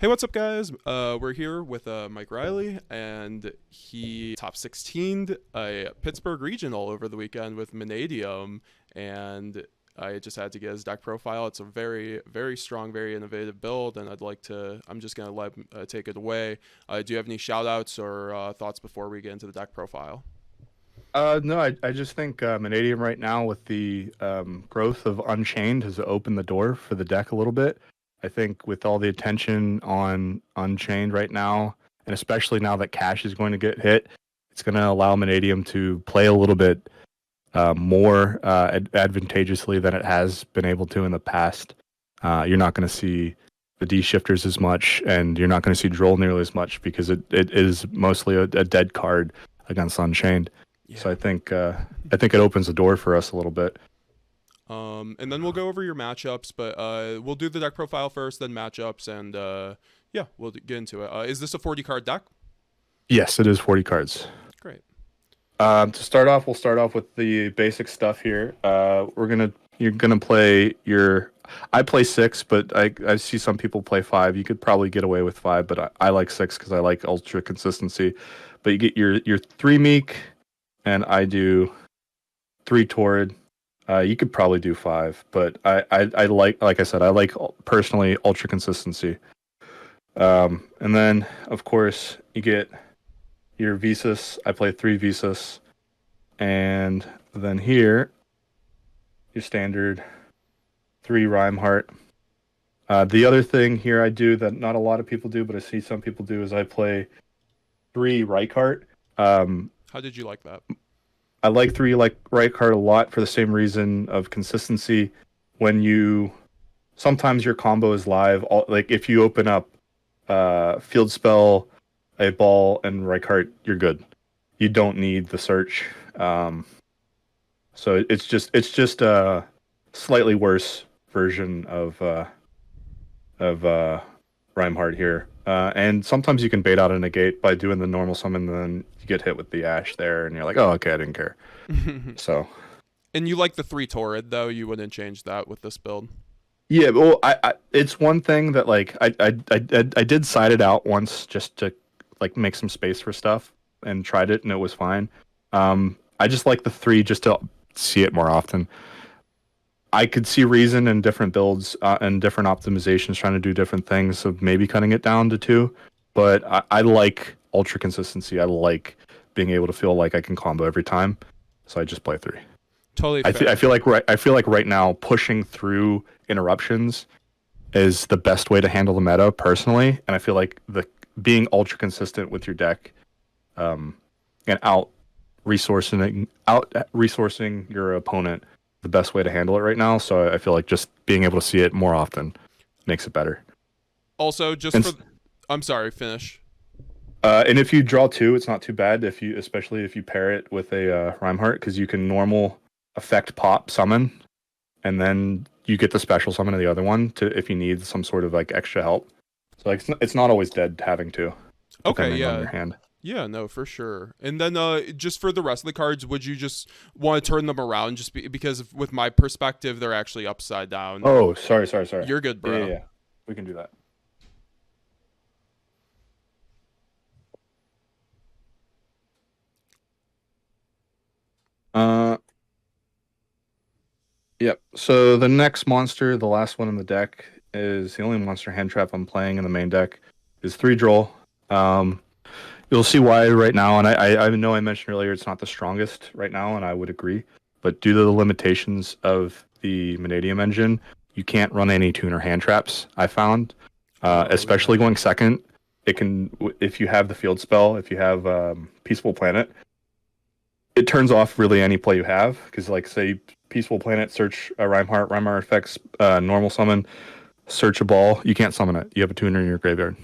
Hey, what's up, guys? We're here with Mike Reilly, and he top 16'd a Pittsburgh regional over the weekend with Mannadium, and I just had to get his deck profile. It's a very, very strong, very innovative build, and I'm just going to let him take it away. Do you have any shout outs or thoughts before we get into the deck profile? No, I just think Mannadium right now with the growth of Unchained has opened the door for the deck a little bit. I think with all the attention on Unchained right now, and especially now that Cash is going to get hit, it's going to allow Mannadium to play a little bit more advantageously than it has been able to in the past. You're not going to see the D shifters as much, and you're not going to see Droll nearly as much because it is mostly a dead card against Unchained. Yeah. So I think it opens the door for us a little bit. And then we'll go over your matchups, but we'll do the deck profile first, then matchups, and yeah, we'll get into it. Is this a 40 card deck? Yes, it is 40 cards. Great. To start off, we'll start off with the basic stuff here. You're gonna play your. I play six, but I see some people play five. You could probably get away with five, but I like six because I like ultra consistency. But you get your three meek, and I do three torrid. You could probably do five, but I like I said, I like personally ultra consistency. And then of course you get your Visas. I play three Visas, and then here your standard three Rhymeheart. The other thing here I do that not a lot of people do, but I see some people do, is I play three Reichardt. How did you like that? I like three Reichardt a lot for the same reason of consistency. Sometimes your combo is live. Like if you open up field spell, a ball, and Reichardt, you're good. You don't need the search. So it's just a slightly worse version of Rhymeheart here. And sometimes you can bait out a negate by doing the normal summon, and then you get hit with the Ash there, and you're like, oh, okay, I didn't care. So, And you like the three Torrid, though? You wouldn't change that with this build? yeah, well, it's one thing that like I did side it out once just to like make some space for stuff and tried it, and it was fine. I just like the three just to see it more often. I could see reason in different builds and different optimizations trying to do different things, so maybe cutting it down to two. But I like ultra consistency. I like being able to feel like I can combo every time, so I just play three. Totally I, fair. I feel like right now pushing through interruptions is the best way to handle the meta personally, and I feel like the being ultra consistent with your deck, and out resourcing your opponent the best way to handle it right now. So I feel like just being able to see it more often makes it better. Also, And I'm sorry, finish. and if you draw two, it's not too bad. Especially if you pair it with a Rhymeheart, because you can normal effect pop summon, and then you get the special summon of the other one to if you need some sort of like extra help. So like it's not always dead having to, Okay, depending on yeah. your hand. Yeah, no, for sure. And then just for the rest of the cards, would you just want to turn them around because with my perspective, they're actually upside down? Oh, sorry. You're good, bro. Yeah. We can do that. Uh, Yep. So the next monster, the last one in the deck, is the only monster hand trap I'm playing in the main deck. Is three Droll. Um, you'll see why right now, and I know I mentioned earlier it's not the strongest right now, and I would agree. But due to the limitations of the Mannadium engine, you can't run any tuner hand traps. I found, especially Yeah. going second, it can if you have the field spell, if you have Peaceful Planet, it turns off really any play you have because like say Peaceful Planet, search a Rhymeheart effects, normal summon, search a ball, you can't summon it. You have a tuner in your graveyard.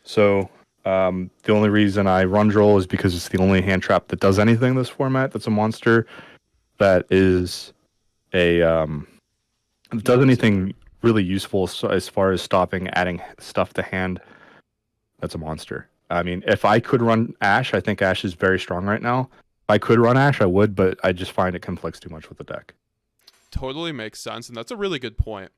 So the only reason I run Droll is because it's the only hand trap that does anything in this format. That's a monster that is a does anything really useful as far as stopping adding stuff to hand. That's a monster. I mean, if I could run Ash, I think Ash is very strong right now. If I could run Ash, I would, but I just find it conflicts too much with the deck. Totally makes sense, and that's a really good point.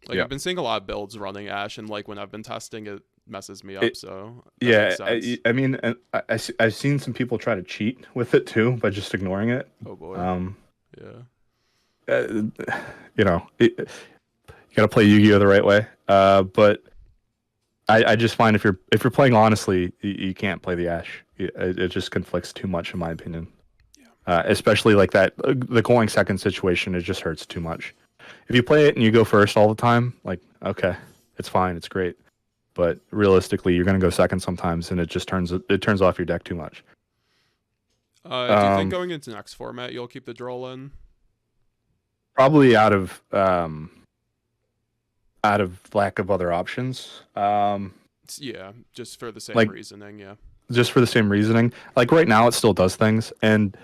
Like Yeah. I've been seeing a lot of builds running Ash, and like when I've been testing, it messes me up. It, So that yeah, makes sense. I mean, and I've seen some people try to cheat with it too by just ignoring it. Oh boy. Um, Yeah. uh, you gotta play Yu-Gi-Oh the right way. But I just find if you're playing honestly, you can't play the Ash. It just conflicts too much, in my opinion. Especially like that, the going second situation, it just hurts too much. If you play it and you go first all the time, like, okay, it's fine, it's great. But realistically, you're gonna go second sometimes, and it turns off your deck too much. Do you think going into next format you'll keep the droll in? Probably out of lack of other options. Yeah, just for the same Like reasoning. Yeah. just for the same reasoning. Like right now, it still does things, and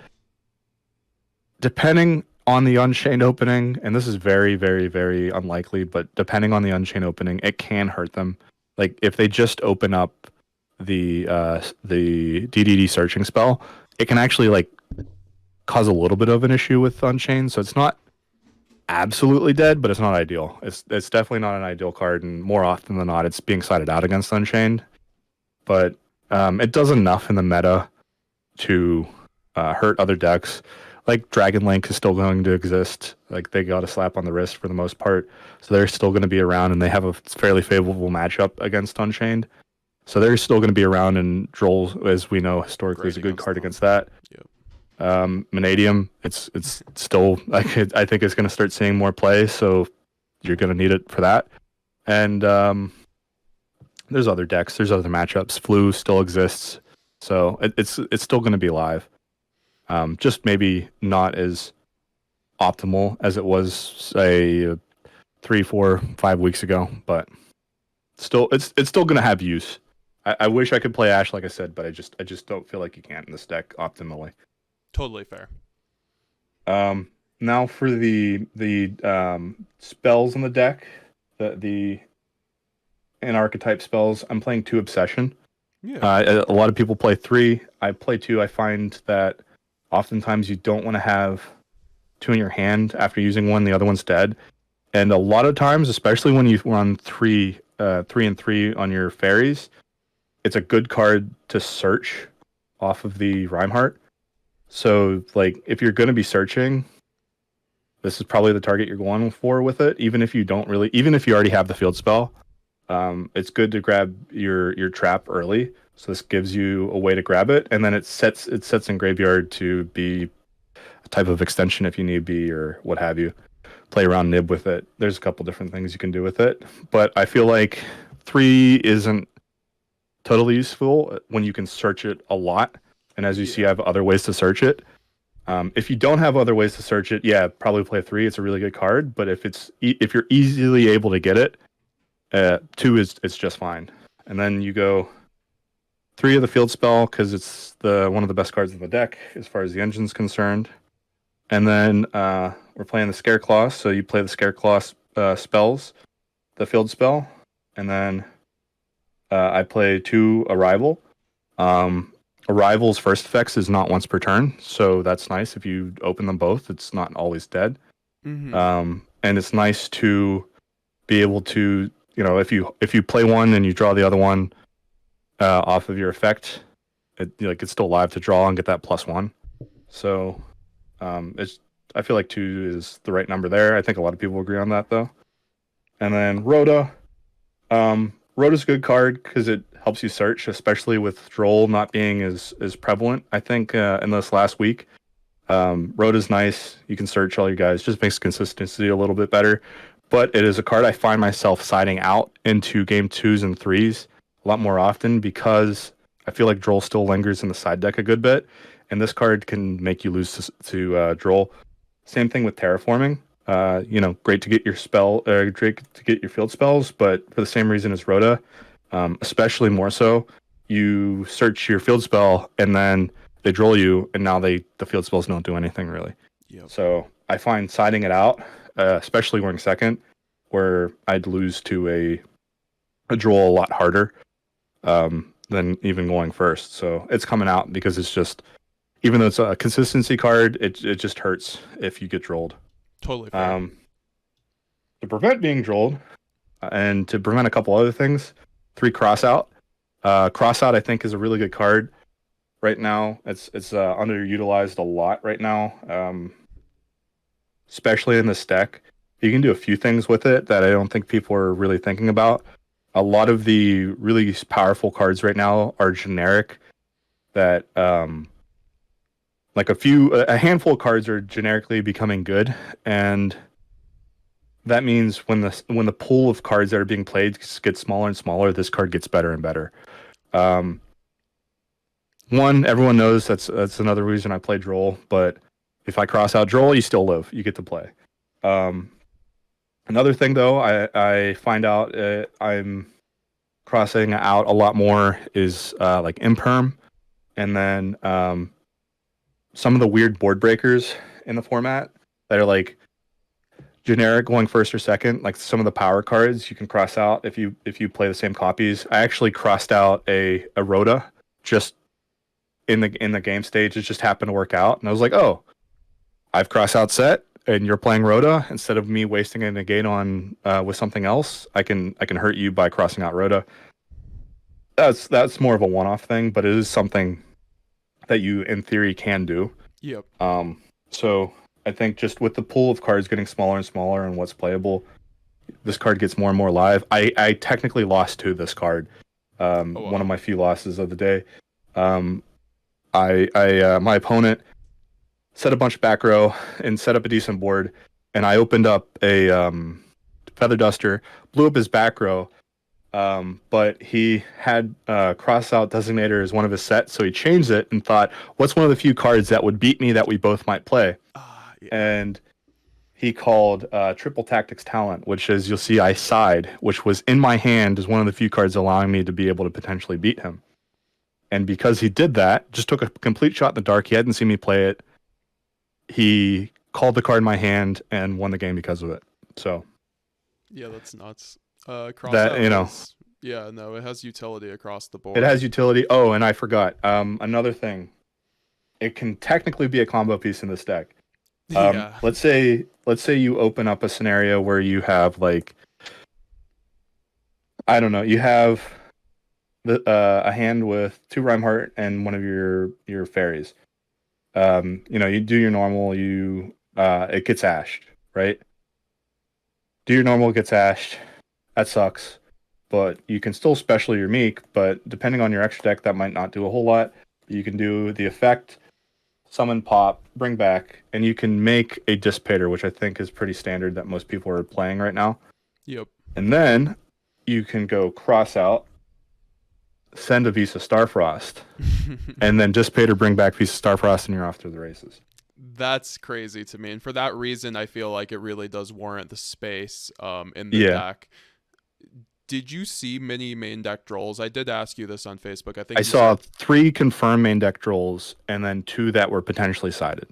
depending on the Unchained opening, and this is very, very, very unlikely, but depending on the Unchained opening, it can hurt them. Like if they just open up the DDD searching spell, it can actually like cause a little bit of an issue with Unchained. So it's not absolutely dead, but it's not ideal. It's definitely not an ideal card, and more often than not, it's being sided out against Unchained. But it does enough in the meta to hurt other decks. Like Dragon Link is still going to exist. Like they got a slap on the wrist for the most part, so they're still going to be around, and they have a fairly favorable matchup against Unchained. So they're still going to be around, and Droll, as we know historically, is a good card against that. Yep. Mannadium, it's still like I think it's going to start seeing more play, so you're going to need it for that. And there's other decks, there's other matchups. Flu still exists, so it's still going to be live. Just maybe not as optimal as it was, say, 3, 4, 5 weeks ago, but still, it's still going to have use. I wish I could play Ash, like I said, but I just don't feel like you can in this deck optimally. Totally fair. Now for the spells in the deck, the archetype spells. I'm playing 2 Obsession. Yeah. A lot of people play 3. I play 2. I find that oftentimes you don't want to have 2 in your hand after using one. The other one's dead, and a lot of times, especially when you run 3 and 3 on your fairies, it's a good card to search off of the Reinhardt. So, like, if you're going to be searching, this is probably the target you're going for with it. Even if you already have the field spell, it's good to grab your trap early. So this gives you a way to grab it, and then it sets in graveyard to be a type of extension if you need be, or what have you. Play around nib with it. There's a couple different things you can do with it, but I feel like 3 isn't totally useful when you can search it a lot. And as you see, I have other ways to search it. If you don't have other ways to search it, yeah, probably play 3. It's a really good card. But if you're easily able to get it, 2 it's just fine. And then you go 3 of the field spell because it's one of the best cards in the deck as far as the engine's concerned. And then we're playing the Scareclaw, so you play the Scareclaw spells, the field spell, and then I play 2 Arrival. Arrival's first effects is not once per turn, so that's nice. If you open them both, it's not always dead. Mm-hmm. And it's nice to be able to, if you play one and you draw the other one off of your effect, it's still alive to draw and get that +1. So I feel like 2 is the right number there. I think a lot of people agree on that though. And then Rhoda. Rhoda's a good card because it helps you search, especially with Droll not being as prevalent. I think in this last week, Rhoda's nice. You can search all your guys. Just makes consistency a little bit better. But it is a card I find myself siding out into game 2s and 3s a lot more often because I feel like Droll still lingers in the side deck a good bit, and this card can make you lose to Droll. Same thing with Terraforming. Great to get your great to get your field spells, but for the same reason as Rhoda, especially more so, you search your field spell and then they Droll you, and now the field spells don't do anything really. Yep. So I find siding it out, especially going second, where I'd lose to a Droll a lot harder than even going first. So it's coming out because it's just, even though it's a consistency card, it just hurts if you get Drolled. Totally fair. to prevent being drolled, and to prevent a couple other things, 3 crossout. Crossout, I think, is a really good card right now. It's underutilized a lot right now, especially in this deck. You can do a few things with it that I don't think people are really thinking about. A lot of the really powerful cards right now are generic. That like a handful of cards are generically becoming good, and that means when the pool of cards that are being played gets smaller and smaller, this card gets better and better. One, everyone knows that's another reason I play Droll, but if I cross out Droll, you still live. You get to play. Another thing, though, I find out I'm crossing out a lot more is like Imperm, and then some of the weird board breakers in the format that are like generic going first or second, like some of the power cards you can cross out if you play the same copies. I actually crossed out a Rhoda just in the game stage. It just happened to work out, and I was like, oh, I've crossed out set, and you're playing Rhoda. Instead of me wasting a negate on with something else, I can hurt you by crossing out Rhoda. That's more of a one-off thing, but it is something that you in theory can do. Yep. So I think just with the pool of cards getting smaller and smaller and what's playable, this card gets more and more live. I technically lost to this card. One of my few losses of the day. My opponent set a bunch of back row and set up a decent board, and I opened up a feather duster, blew up his back row, but he had crossout designator as one of his sets, so he changed it and thought, what's one of the few cards that would beat me that we both might play? Yeah. And he called Triple Tactics Talent, which, as you'll see, I side, which was in my hand as one of the few cards allowing me to be able to potentially beat him. And because he did that, just took a complete shot in the dark. He hadn't seen me play it. He called the card in my hand and won the game because of it. So yeah, that's nuts. Yeah, no, it has utility across the board. It has utility. Oh, and I forgot. Another thing. It can technically be a combo piece in this deck. Yeah. Let's say you open up a scenario where you have like, I don't know, you have a hand with 2 Rhymeheart and one of your fairies. You do your normal, it gets ashed, right? Do your normal, gets ashed. That sucks. But you can still special your Meek, but depending on your extra deck, that might not do a whole lot. You can do the effect, summon, pop, bring back, and you can make a Dissipator, which I think is pretty standard that most people are playing right now. Yep. And then you can go cross out, send a Visa Starfrost, and then Dissipator, bring back Visa Starfrost, and you're off to the races. That's crazy to me, and for that reason, I feel like it really does warrant the space in the deck. Did you see many main deck Drolls? I did ask you this on Facebook. I saw 3 confirmed main deck Drolls, and then 2 that were potentially sided.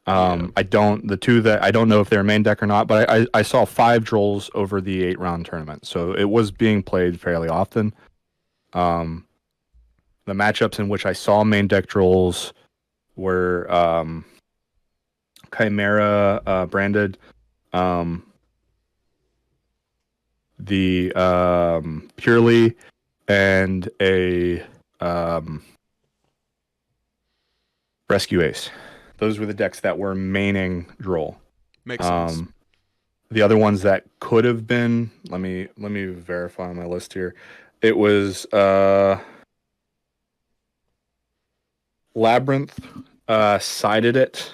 I don't know if they're main deck or not, but I saw 5 Drolls over the 8-round tournament, so it was being played fairly often. The matchups in which I saw main deck Drolls were Chimera branded, the Purrely, and a Rescue Ace. Those were the decks that were maining Droll. Makes sense. The other ones that could have been, let me verify my list here. It was Labyrinth sided it.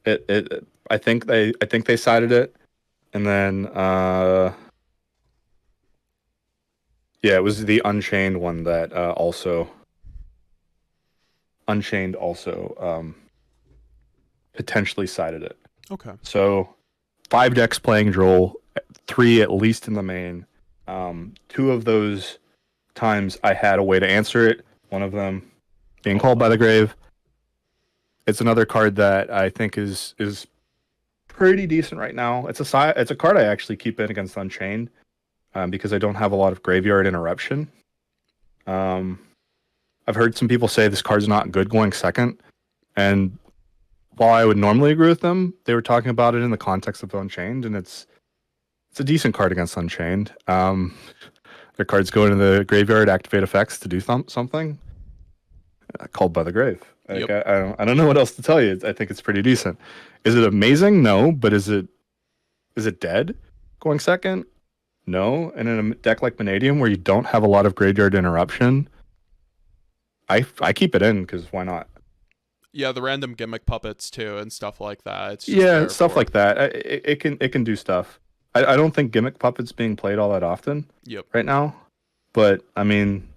I think they sided it, and then it was the Unchained one that Unchained also potentially sided it. Okay. So 5 decks playing Droll, 3 at least in the main. 2 of those times I had a way to answer it. One of them being Called by the Grave. It's another card that I think is pretty decent right now. It's a card I actually keep in against Unchained because I don't have a lot of graveyard interruption. I've heard some people say this card's not good going second, and while I would normally agree with them, they were talking about it in the context of Unchained, and it's It's a decent card against Unchained. Their cards go into the graveyard, activate effects to do something. Called by the Grave. Like, Yep. I don't know what else to tell you. I think it's pretty decent. Is it amazing? No, but is it dead? Going second? No. And in a deck like Mannadium where you don't have a lot of graveyard interruption, I keep it in because why not? Yeah, the random gimmick puppets too and stuff like that. It's just Yeah, there stuff for. like that. It can do stuff. I don't think gimmick puppets being played all that often Yep. right now, but I mean,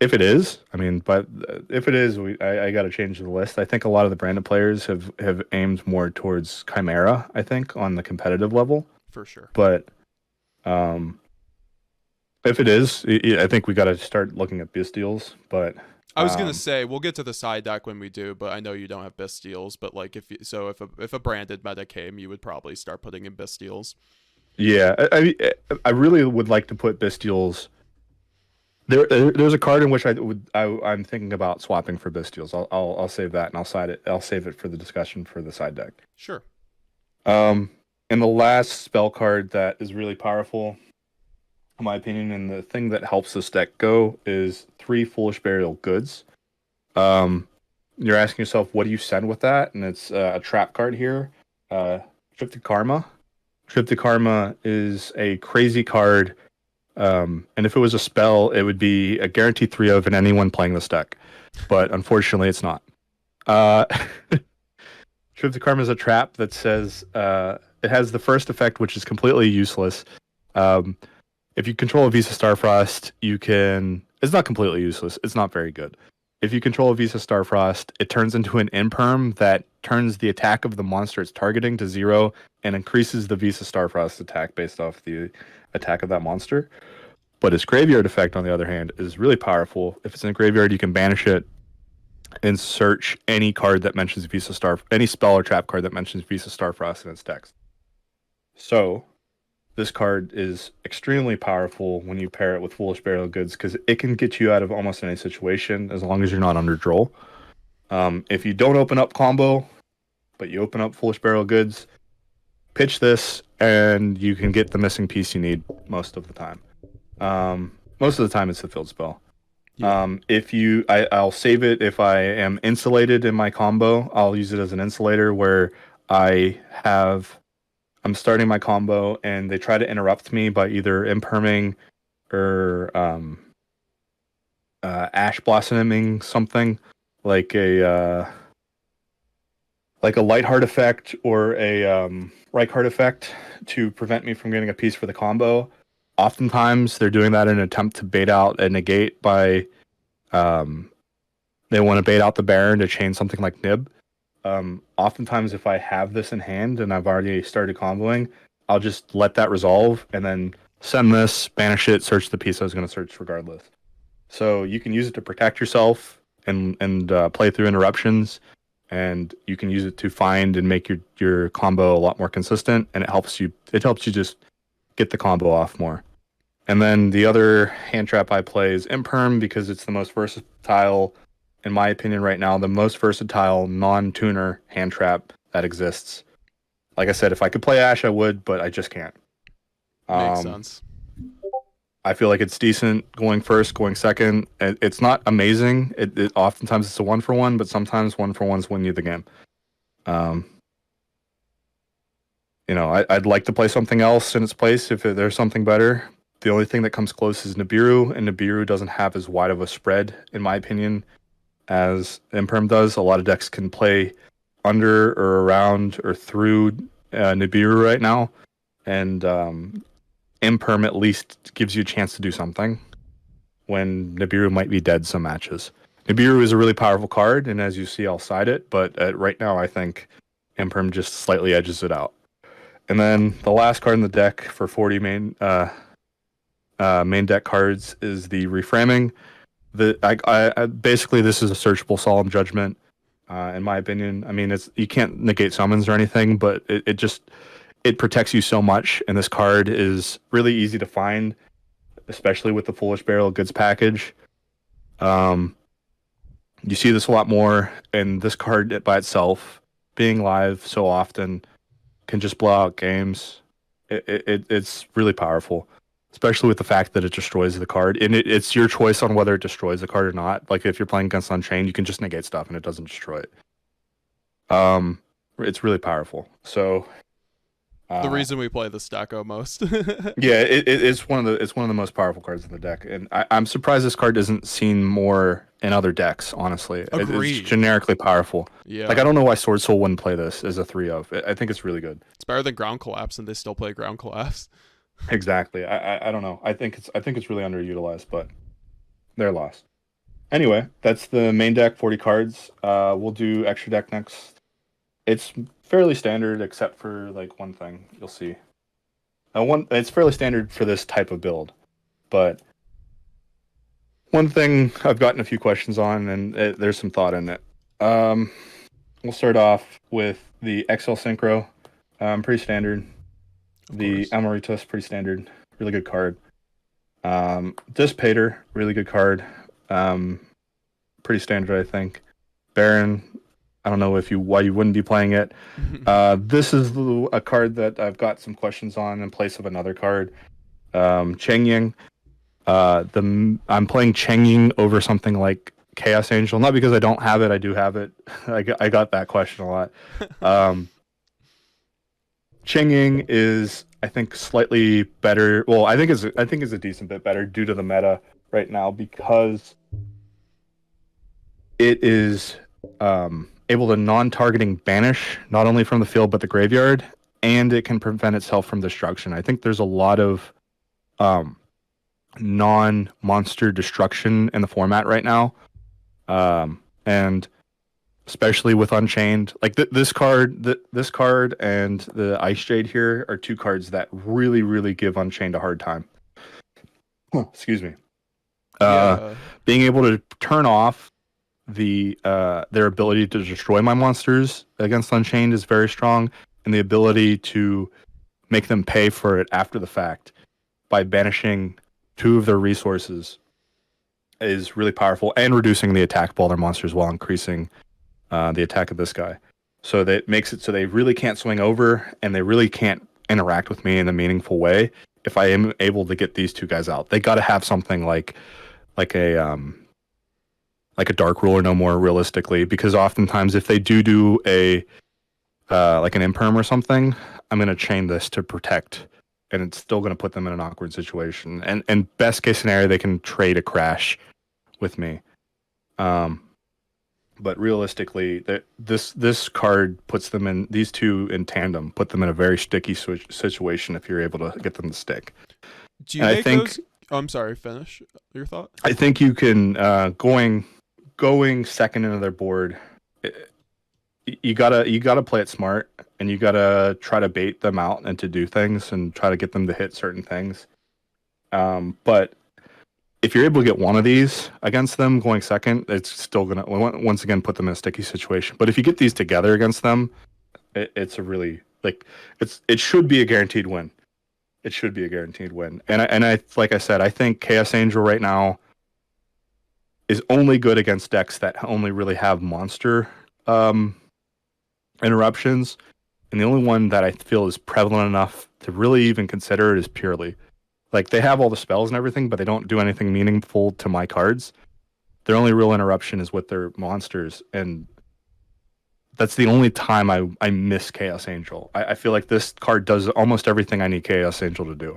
if it is, but if it is, I got to change the list. I think a lot of the branded players have aimed more towards Chimera. I think on the competitive level, For sure. but um, if it is, I think we got to start looking at Bestials. But I was gonna um, say we'll get to the side deck when we do, but I know you don't have Bestials. But like if a branded meta came, you would probably start putting in Bestials. yeah, I really would like to put Bestials. There's a card in which I'm thinking about swapping for Bestials. I'll save that and I'll save it for the discussion for the side deck. Sure. Um, and the last spell card that is really powerful, in my opinion, and the thing that helps this deck go is 3 Foolish Burial Goods. You're asking yourself, what do you send with that? And it's a trap card here. Trip Karma. Trip Karma is a crazy card. And if it was a spell, it would be a guaranteed 3 of in anyone playing this deck. But unfortunately, it's not. Uh, Trip Karma is a trap that says it has the first effect, which is completely useless. If you control a Visa Starfrost, you can. It's not completely useless. It's not very good. If you control a Visa Starfrost, it turns into an imperm that turns the attack of the monster it's targeting to 0 and increases the Visa Starfrost attack based off the attack of that monster. But its graveyard effect, on the other hand, is really powerful. If it's in a graveyard, you can banish it and search any card that mentions any spell or trap card that mentions Visa Starfrost in its text. So this card is extremely powerful when you pair it with Foolish Burial Goods because it can get you out of almost any situation as long as you're not under draw. If you don't open up combo, but you open up Foolish Burial Goods, pitch this, and you can get the missing piece you need most of the time. Most of the time, it's the field spell. Yeah. I'll save it if I am insulated in my combo. I'll use it as an insulator where I'm starting my combo and they try to interrupt me by either imperming or ash blossoming something like a light heart effect or a Reich heart effect to prevent me from getting a piece for the combo. Oftentimes they're doing that in an attempt to bait out a negate by they want to bait out the Baron to chain something like Nib. Oftentimes, if I have this in hand and I've already started comboing, I'll just let that resolve and then send this, banish it, search the piece I was going to search regardless. So you can use it to protect yourself and play through interruptions, and you can use it to find and make your combo a lot more consistent, and it helps you just get the combo off more. And then the other hand trap I play is Imperm because it's the most versatile, in my opinion right now, the most versatile non-tuner hand trap that exists. Like I said, if I could play Ash, I would, but I just can't. Makes sense. I feel like it's decent going first, going second. It's not amazing. It oftentimes it's a 1-for-1, but sometimes 1-for-1s win you the game. I'd like to play something else in its place if there's something better. The only thing that comes close is Nibiru, and Nibiru doesn't have as wide of a spread, in my opinion, as Imperm does. A lot of decks can play under or around or through Nibiru right now, and Imperm at least gives you a chance to do something when Nibiru might be dead some matches. Nibiru is a really powerful card, and as you see, I'll side it, but right now I think Imperm just slightly edges it out. And then the last card in the deck for 40 main deck cards is the Reframing. Basically this is a searchable Solemn Judgment, in my opinion. I mean, you can't negate summons or anything, but it protects you so much, and this card is really easy to find, especially with the Foolish Burial Goods package. You see this a lot more, and this card by itself, being live so often, can just blow out games. It's really powerful, especially with the fact that it destroys the card, and it's your choice on whether it destroys the card or not. Like if you're playing against Unchained, you can just negate stuff and it doesn't destroy it. It's really powerful. So The reason we play this deck almost. yeah, it's one of the most powerful cards in the deck, and I'm surprised this card isn't seen more in other decks. Honestly, Agreed. It's generically powerful. Yeah. Like I don't know why Sword Soul wouldn't play this as a 3 of. I think it's really good. It's better than Ground Collapse, and they still play Ground Collapse. Exactly. I don't know. I think it's really underutilized, but they're lost. Anyway, that's the main deck, 40 cards. We'll do extra deck next. It's fairly standard except for like one thing you'll see. It's fairly standard for this type of build, but one thing I've gotten a few questions on, and there's some thought in it. We'll start off with the XL Synchro. Pretty standard. The Amoritas, pretty standard. Really good card. Dissipator, really good card. Pretty standard, I think. Baron, I don't know why you wouldn't be playing it. This is a card that I've got some questions on in place of another card. Cheng Ying. I'm playing Cheng Ying over something like Chaos Angel, not because I don't have it. I do have it. I got that question a lot. Cheng Ying is, I think, slightly better. Well, I think is a decent bit better due to the meta right now because it is able to non-targeting banish not only from the field but the graveyard, and it can prevent itself from destruction. I think there's a lot of non-monster destruction in the format right now, and especially with Unchained, like this card and the Ice Jade here are two cards that really, really give Unchained a hard time. Excuse me. Being able to turn off their ability to destroy my monsters against Unchained is very strong, and the ability to make them pay for it after the fact by banishing 2 of their resources is really powerful, and reducing the attack of all their monsters while increasing the attack of this guy. So that makes it so they really can't swing over, and they really can't interact with me in a meaningful way if I am able to get these 2 guys out. They got to have something like a Dark Ruler no more, realistically, because oftentimes if they do a like an Imperm or something, I'm going to chain this to protect, and it's still going to put them in an awkward situation. And best case scenario, they can trade a crash with me. But realistically, this card puts them in, these 2 in tandem, put them in a very sticky situation if you're able to get them to stick. Do you make those? Oh, I'm sorry, finish your thought. I think you can, going second into their board, you gotta play it smart, and you gotta try to bait them out and to do things and try to get them to hit certain things. But if you're able to get one of these against them going second, it's still gonna once again put them in a sticky situation. But if you get these together against them, it's a really, like, it should be a guaranteed win. It should be a guaranteed win. And I like I said, I think Chaos Angel right now is only good against decks that only really have monster interruptions, and the only one that I feel is prevalent enough to really even consider it is Purrely. Like, they have all the spells and everything, but they don't do anything meaningful to my cards. Their only real interruption is with their monsters, and that's the only time I miss Chaos Angel. I feel like this card does almost everything I need Chaos Angel to do.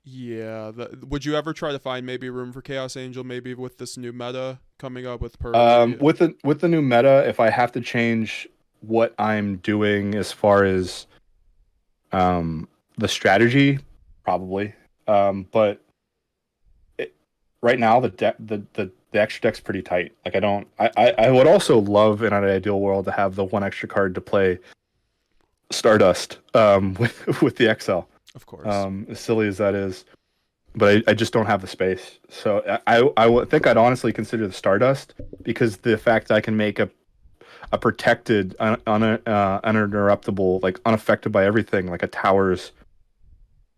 Yeah. Would you ever try to find maybe room for Chaos Angel, maybe with this new meta coming up with purrely? With the new meta, if I have to change what I'm doing as far as the strategy, probably. But right now the extra deck's pretty tight. Like, I would also love in an ideal world to have the one extra card to play Stardust with the XL. Of course. As silly as that is, but I just don't have the space. So I would think I'd honestly consider the Stardust, because the fact that I can make a protected, uninterruptible, like unaffected by everything, like a Towers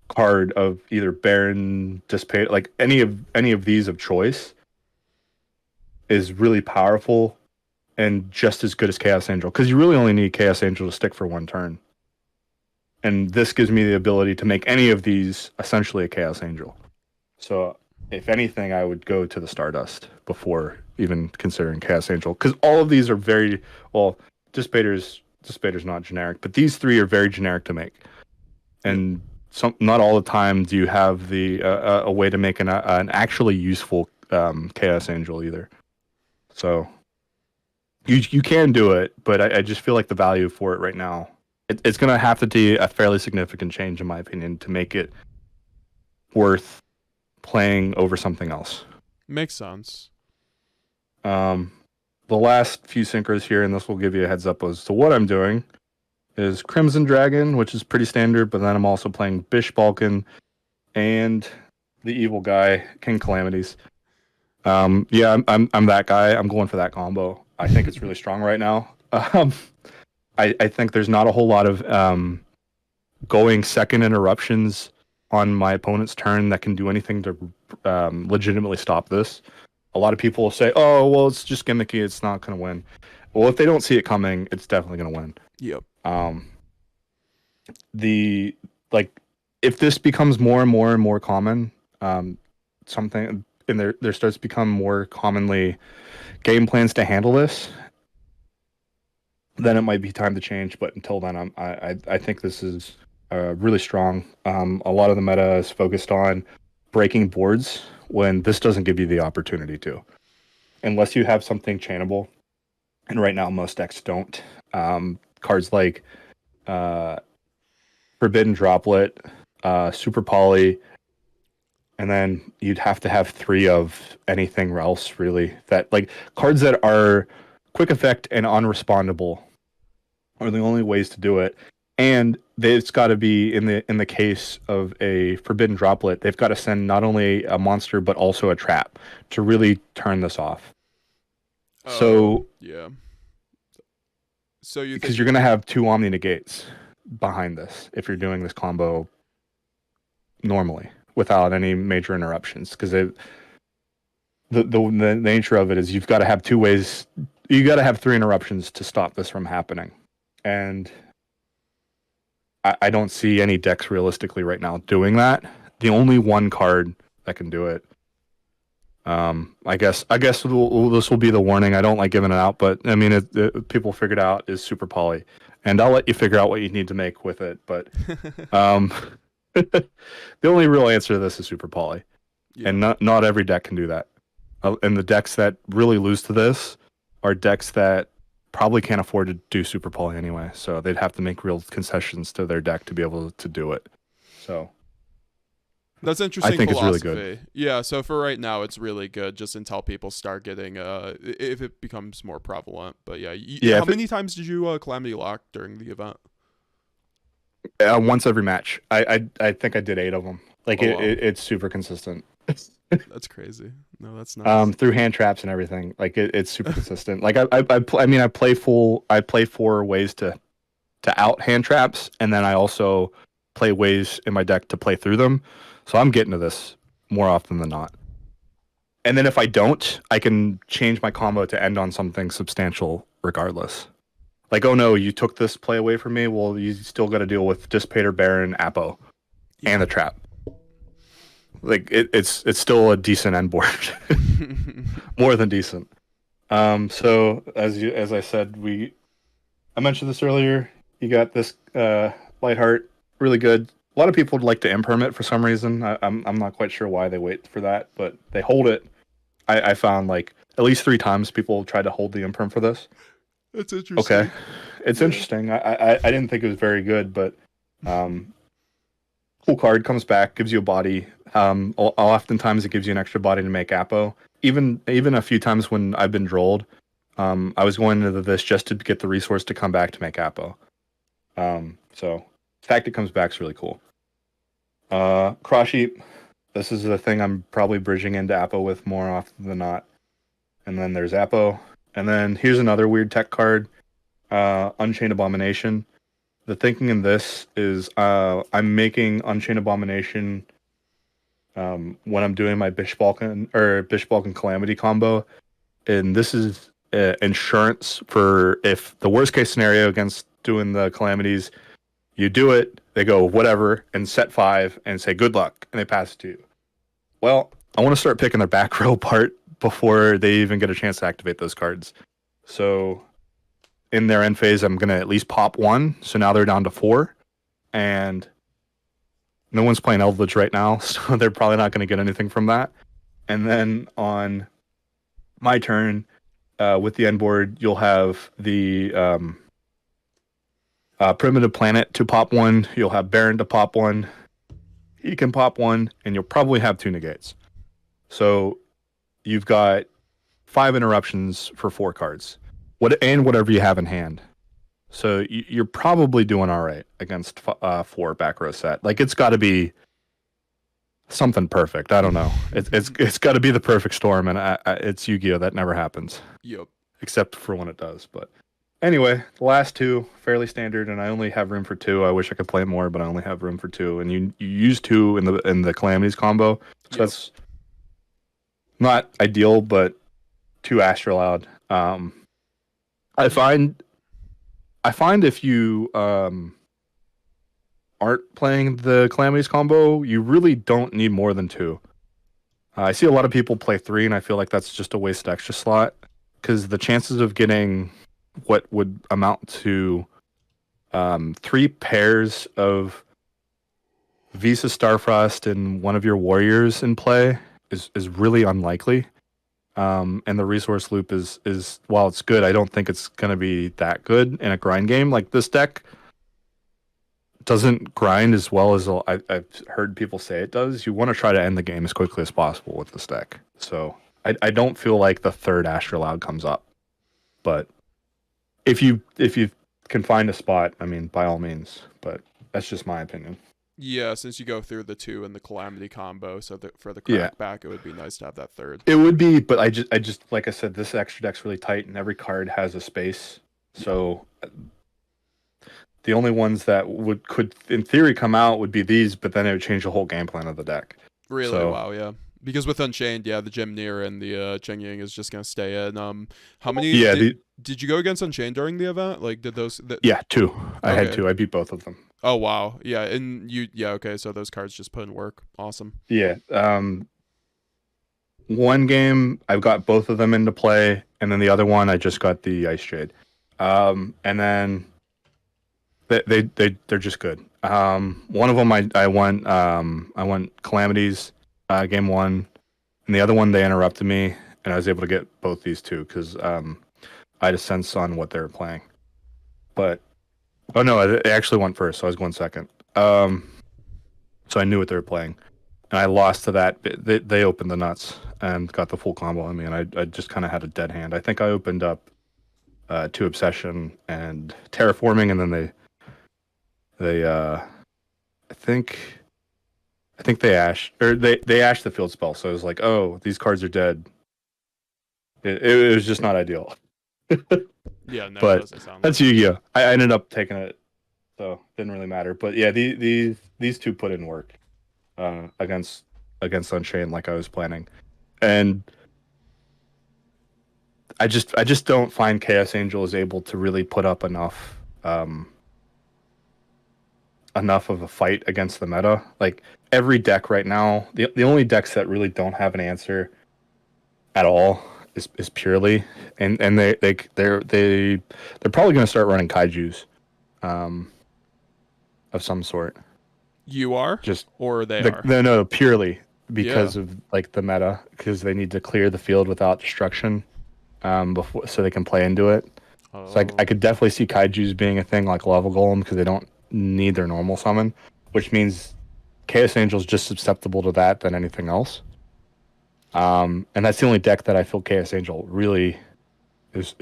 card of either Baron, Dissipate, like any of these of choice, is really powerful and just as good as Chaos Angel, because you really only need Chaos Angel to stick for one turn. and this gives me the ability to make any of these essentially a Chaos Angel. So if anything, I would go to the Stardust before even considering Chaos Angel, because all of these are very well. Dissipator's not generic, but these three are very generic to make, and not all the time do you have the a way to make an actually useful Chaos Angel either. So you can do it, but I just feel like the value for it right now, it's going to have to be a fairly significant change, in my opinion, to make it worth playing over something else. Makes sense. The last few synchros here, and this will give you a heads up as to what I'm doing, is Crimson Dragon, which is pretty standard, but then I'm also playing Bish Balkan and the evil guy, King Calamities. Yeah, I'm that guy. I'm going for that combo. I think it's really strong right now. I think there's not a whole lot of going second interruptions on my opponent's turn that can do anything to legitimately stop this. A lot of people will say, "Oh, well, it's just gimmicky. It's not going to win." Well, if they don't see it coming, it's definitely going to win. Yep. If this becomes more and more and more common, something and there starts to become more commonly game plans to handle this, then it might be time to change. But until then, I think this is really strong. A lot of the meta is focused on breaking boards when this doesn't give you the opportunity to, unless you have something chainable. And right now, most decks don't. Cards like Forbidden Droplet, Super Poly, and then you'd have to have 3 of anything else, really. That, like, cards that are quick effect and unrespondable are the only ways to do it. And it's got to be in the case of a Forbidden Droplet, they've got to send not only a monster but also a trap to really turn this off. So yeah. So you because you're going to have 2 Omni Negates behind this if you're doing this combo normally without any major interruptions, because the nature of it is you've got to have 2 ways. You got to have 3 interruptions to stop this from happening, and I don't see any decks realistically right now doing that. The only one card that can do it. I guess this will be the warning. I don't like giving it out, but I mean, people figured out is Super Poly, and I'll let you figure out what you need to make with it. But the only real answer to this is Super Poly, and not every deck can do that. And the decks that really lose to this are decks that probably can't afford to do Super Poly anyway, so they'd have to make real concessions to their deck to be able to do it. So that's interesting. I think philosophy. It's really good. Yeah, so for right now, it's really good just until people start getting if it becomes more prevalent. But yeah. How many times did you Calamity Lock during the event? Once every match. I think I did 8 of them. Like, it's super consistent. That's crazy. No, that's not. Through hand traps and everything. Like, it's super consistent. Like, I play 4 ways to out hand traps, and then I also play ways in my deck to play through them. So I'm getting to this more often than not. And then if I don't, I can change my combo to end on something substantial regardless. Like, oh no, you took this play away from me. Well, you still got to deal with Dissipator, Baron, Apo, and the trap. Like, it's still a decent end board, more than decent. So as I said, I mentioned this earlier. You got this Lightheart, really good. A lot of people would like to imperm for some reason. I'm not quite sure why they wait for that, but they hold it. I found like at least 3 times people tried to hold the imperm for this. That's interesting. Okay, it's interesting. I didn't think it was very good, but cool card, comes back, gives you a body. Oftentimes it gives you an extra body to make Apo. Even a few times when I've been drolled, I was going into this just to get the resource to come back to make Apo. So the fact it comes back is really cool. Cross Sheep, this is the thing I'm probably bridging into Apo with more often than not. And then there's Apo. And then here's another weird tech card, Unchained Abomination. The thinking in this is I'm making Unchained Abomination when I'm doing my Bish Balkan Calamity combo. And this is insurance for if the worst case scenario against doing the Calamities, you do it, they go whatever and set 5 and say good luck, and they pass it to you. Well, I want to start picking their back row apart before they even get a chance to activate those cards. So in their end phase, I'm going to at least pop 1. So now they're down to 4. And no one's playing Eldritch right now, so they're probably not going to get anything from that. And then on my turn, with the end board, you'll have the Primitive Planet to pop 1. You'll have Baron to pop 1. He can pop 1, and you'll probably have 2 negates. So you've got 5 interruptions for 4 cards. And whatever you have in hand. So you're probably doing all right against 4 back row set. Like, it's got to be something perfect. I don't know. It's got to be the perfect storm, and it's Yu-Gi-Oh! That never happens. Yep. Except for when it does. But anyway, the last 2 fairly standard, and I only have room for 2. I wish I could play more, but I only have room for 2. And you use 2 in the Calamities combo, so that's not ideal, but 2 Astrolaud. I find if you aren't playing the Calamities combo, you really don't need more than 2. I see a lot of people play 3, and I feel like that's just a waste of extra slot, because the chances of getting what would amount to 3 pairs of Visa Starfrost and one of your warriors in play is really unlikely. And the resource loop is while it's good, I don't think it's going to be that good in a grind game. Like, this deck doesn't grind as well as I've heard people say it does. You want to try to end the game as quickly as possible with this deck. So I don't feel like the third Astrolaud comes up. But if you can find a spot, I mean, by all means. But that's just my opinion. Yeah, since you go through the 2 and the Calamity combo, so for the crackback, it would be nice to have that third. It would be, but I just like I said, this extra deck's really tight, and every card has a space. So the only ones that could in theory come out would be these, but then it would change the whole game plan of the deck. Really? So, wow, yeah. Because with Unchained, the Jimnir and the Cheng Ying is just gonna stay in. How many? Yeah. Did you go against Unchained during the event? Like, did those? Yeah, 2. I had 2. I beat both of them. Oh wow, yeah, and okay. So those cards just put in work. Awesome. Yeah. One game I've got both of them into play, and then the other one I just got the Ice Jade. And then they're just good. One of them I won Calamities game 1, and the other one they interrupted me, and I was able to get both these 2 because I had a sense on what they were playing. But oh no, it actually went first, so I was going second. So I knew what they were playing, and I lost to that. They opened the nuts and got the full combo on me, and I just kind of had a dead hand. I think I opened up 2 Obsession and Terraforming, and then they I think they ashed the field spell. So I was like, oh, these cards are dead. It was just not ideal. Yeah, no, but it doesn't sound that's Yu-Gi-Oh! I ended up taking it, so it didn't really matter. But yeah, these 2 put in work against Unchained like I was planning, and I just don't find Chaos Angel is able to really put up enough of a fight against the meta. Like, every deck right now, the only decks that really don't have an answer at all is purely, and they're probably going to start running kaijus of some sort. You are just or they are no purely because of like the meta, because they need to clear the field without destruction before, so they can play into it. So I could definitely see kaijus being a thing, like Lava Golem, because they don't need their normal summon, which means Chaos Angel's just susceptible to that than anything else. And that's the only deck that I feel Chaos Angel really is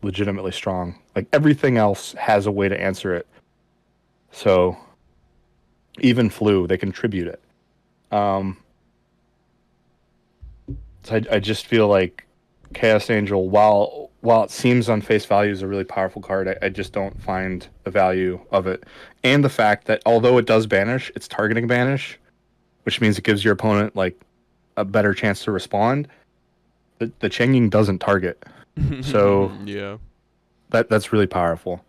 legitimately strong. Like, everything else has a way to answer it. So even Flu, they contribute it. So I just feel like Chaos Angel, while it seems on face value is a really powerful card, I just don't find the value of it. And the fact that although it does banish, it's targeting banish, which means it gives your opponent like a better chance to respond. The Cheng Ying doesn't target. So yeah, That's really powerful.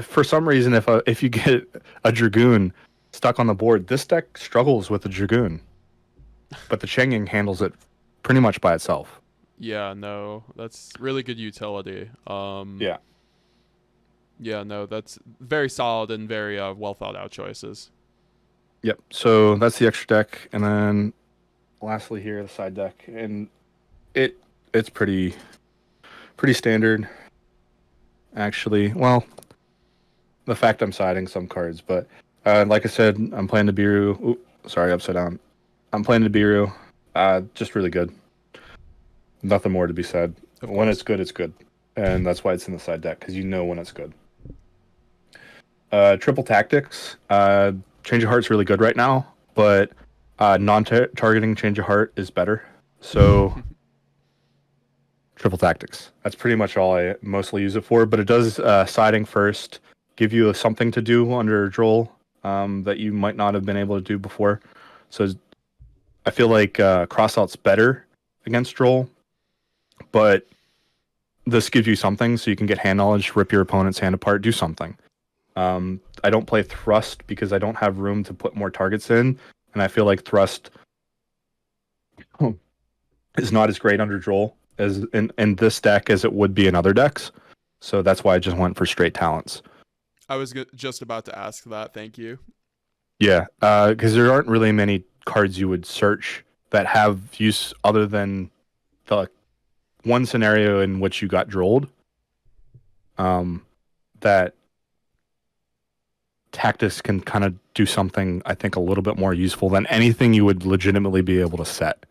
For some reason, if you get a dragoon stuck on the board, this deck struggles with the dragoon, but the Changing handles it pretty much by itself. Yeah, no, that's really good utility. Yeah. Yeah, no, that's very solid and very well thought out choices. Yep. So that's the extra deck, and then lastly here the side deck, and it's pretty standard, actually. Well, the fact I'm siding some cards, but like I said, I'm playing Nibiru. Ooh, sorry, upside down. I'm playing Nibiru. Just really good. Nothing more to be said. Of When course. it's good, it's good, and that's why it's in the side deck because you know when it's good. Triple Tactics. Change of Heart's really good right now, but non-targeting Change of Heart is better. So Triple Tactics. That's pretty much all I mostly use it for. But it does siding first, give you something to do under Droll that you might not have been able to do before. So I feel like Crossout's better against Droll, but this gives you something so you can get hand knowledge, rip your opponent's hand apart, do something. I don't play Thrust because I don't have room to put more targets in, and I feel like Thrust is not as great under Droll as in this deck as it would be in other decks. So that's why I just went for straight talents. I was just about to ask that. Thank you. Yeah, because there aren't really many cards you would search that have use other than the one scenario in which you got drolled. That Tactics can kind of do something, I think, a little bit more useful than anything you would legitimately be able to set.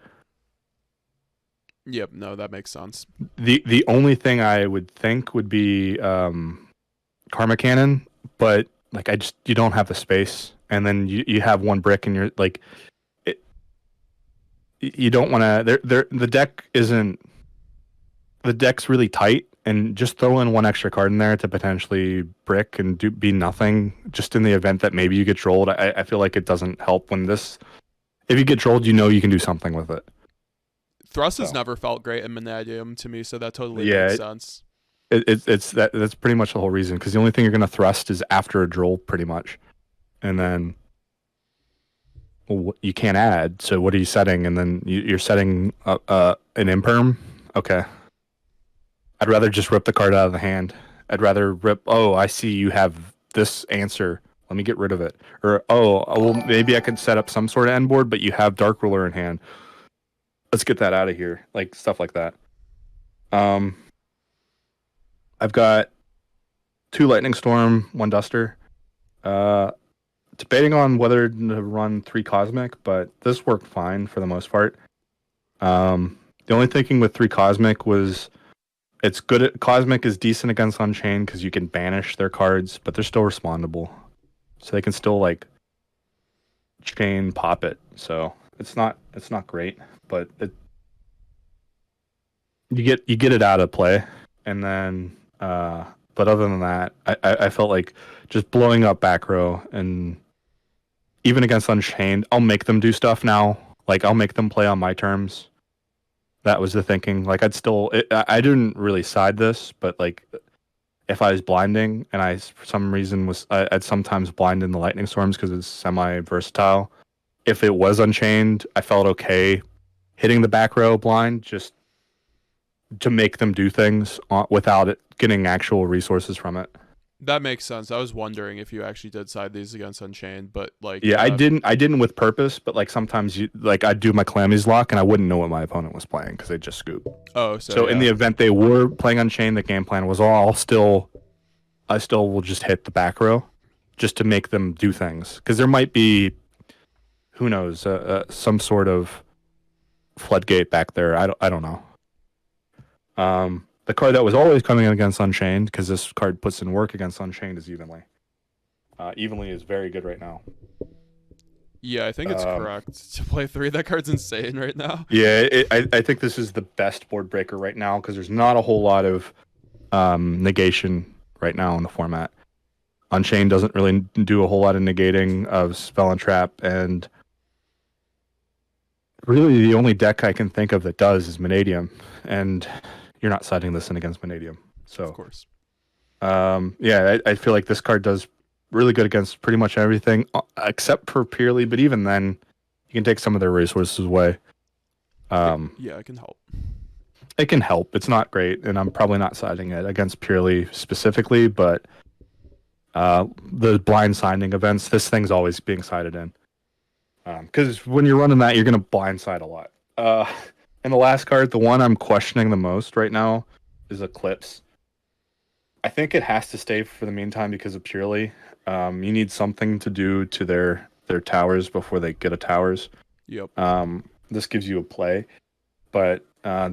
Yep, no, that makes sense. The only thing I would think would be Karma Cannon, but like you don't have the space, and then you have one brick, and you're like, you don't want to. The deck's really tight, and just throw in one extra card in there to potentially brick and be nothing. Just in the event that maybe you get trolled, I feel like it doesn't help when this. If you get trolled, you know you can do something with it. Thrust has never felt great in Mannadium to me, so that totally Yeah, makes sense. that's pretty much the whole reason, because the only thing you're gonna thrust is after a droll, pretty much, and then you can't add. So what are you setting? And then you're setting an imperm. Okay, I'd rather just rip the card out of the hand. I'd rather rip. Oh, I see you have this answer. Let me get rid of it. Or well, maybe I could set up some sort of end board, but you have Dark Ruler in hand. Let's get that out of here. Like stuff like that. I've got 2 Lightning Storm, 1 Duster. Debating on whether to run 3 Cosmic, but this worked fine for the most part. The only thinking with 3 Cosmic was it's good. Cosmic is decent against Unchained because you can banish their cards, but they're still respondable, so they can still like chain pop it. So it's not great, but you get it out of play, and then but other than that, I felt like just blowing up back row, and even against Unchained, I'll make them do stuff now. Like I'll make them play on my terms. That was the thinking. Like I didn't really side this, but like if I was blinding and I for some reason I'd sometimes blind in the Lightning Storms because it's semi versatile. If it was Unchained, I felt okay hitting the back row blind just to make them do things without it getting actual resources from it. That makes sense. I was wondering if you actually did side these against Unchained, but like Yeah, I didn't with purpose, but like sometimes I'd do my Calamity's Lock and I wouldn't know what my opponent was playing because they just scoop. Oh, So in the event they were playing Unchained, the game plan was I still will just hit the back row just to make them do things, because there might be, who knows, some sort of floodgate back there. I don't know. The card that was always coming in against Unchained, because this card puts in work against Unchained, is Evenly. Evenly is very good right now. Yeah, I think it's correct to play 3. That card's insane right now. Yeah, I think this is the best board breaker right now because there's not a whole lot of negation right now in the format. Unchained doesn't really do a whole lot of negating of Spell and Trap, and really the only deck I can think of that does is Mannadium, and you're not siding this in against Mannadium. So Of course. Yeah, I feel like this card does really good against pretty much everything except for purely, but even then, you can take some of their resources away. Yeah, it can help. It can help. It's not great, and I'm probably not siding it against purely specifically, but the blind signing events, this thing's always being sided in. Because when you're running that, you're going to blindside a lot. And the last card, the one I'm questioning the most right now, is Eclipse. I think it has to stay for the meantime because of purely. You need something to do to their towers before they get a towers. Yep. This gives you a play, but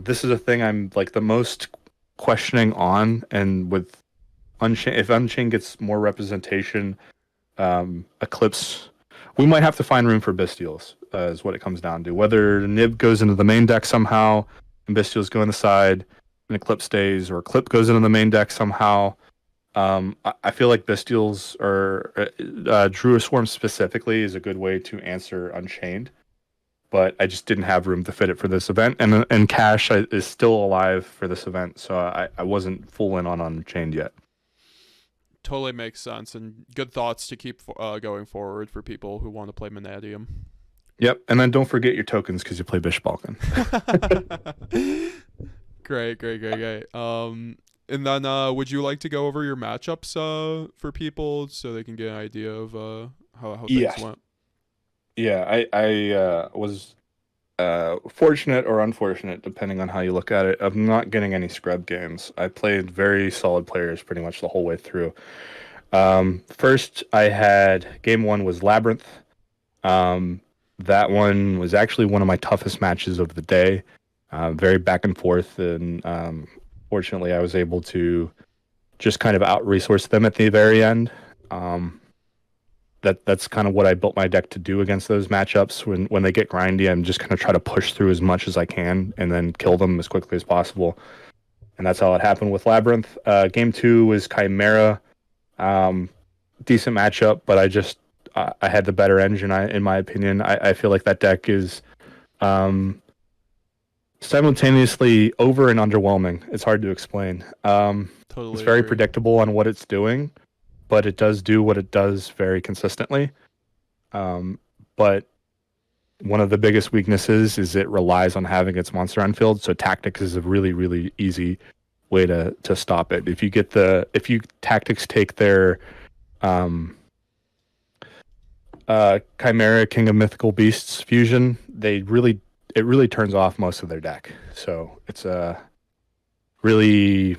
this is a thing I'm like the most questioning on, and with Unchained, if Unchained gets more representation, Eclipse, we might have to find room for Bestials, is what it comes down to. Whether Nib goes into the main deck somehow, and Bestials go on the side, and Eclipse stays, or Eclipse goes into the main deck somehow. I feel like Bestials or Druid Swarm specifically is a good way to answer Unchained, but I just didn't have room to fit it for this event, and Cash is still alive for this event, so I wasn't full in on Unchained yet. Totally makes sense, and good thoughts to keep going forward for people who want to play Mannadium. Yep, and then don't forget your tokens because you play Bishop Balkan. Great. And then would you like to go over your matchups for people so they can get an idea of how things went? Yeah, I was fortunate or unfortunate, depending on how you look at it, of not getting any scrub games. I played very solid players pretty much the whole way through. First, I had game one was Labyrinth. That one was actually one of my toughest matches of the day. Very back and forth, and fortunately, I was able to just kind of out-resource them at the very end. That's kind of what I built my deck to do against those matchups. When they get grindy, I'm just kind of try to push through as much as I can and then kill them as quickly as possible. And that's how it happened with Labyrinth. Game two was Chimera. Decent matchup, but I had the better engine. In my opinion, I feel like that deck is simultaneously over and underwhelming. It's hard to explain. Totally it's very agree. predictable on what it's doing, but it does do what it does very consistently. But one of the biggest weaknesses is it relies on having its monster on field. So tactics is a really, really easy way to stop it. If you tactics take their Chimera King of Mythical Beasts fusion, it really turns off most of their deck. So it's a really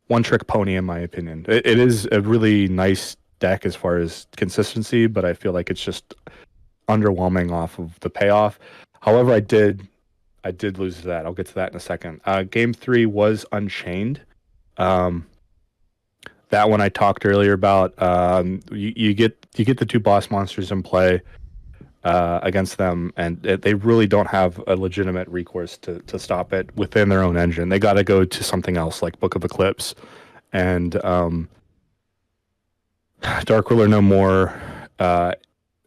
one-trick pony, in my opinion. It is a really nice deck as far as consistency, but I feel like it's just underwhelming off of the payoff. However, I did lose to that. I'll get to that in a second. Game three was Unchained. That one I talked earlier about. You get the two boss monsters in play against them, and they really don't have a legitimate recourse to stop it within their own engine. They got to go to something else like Book of Eclipse and Dark Ruler No More,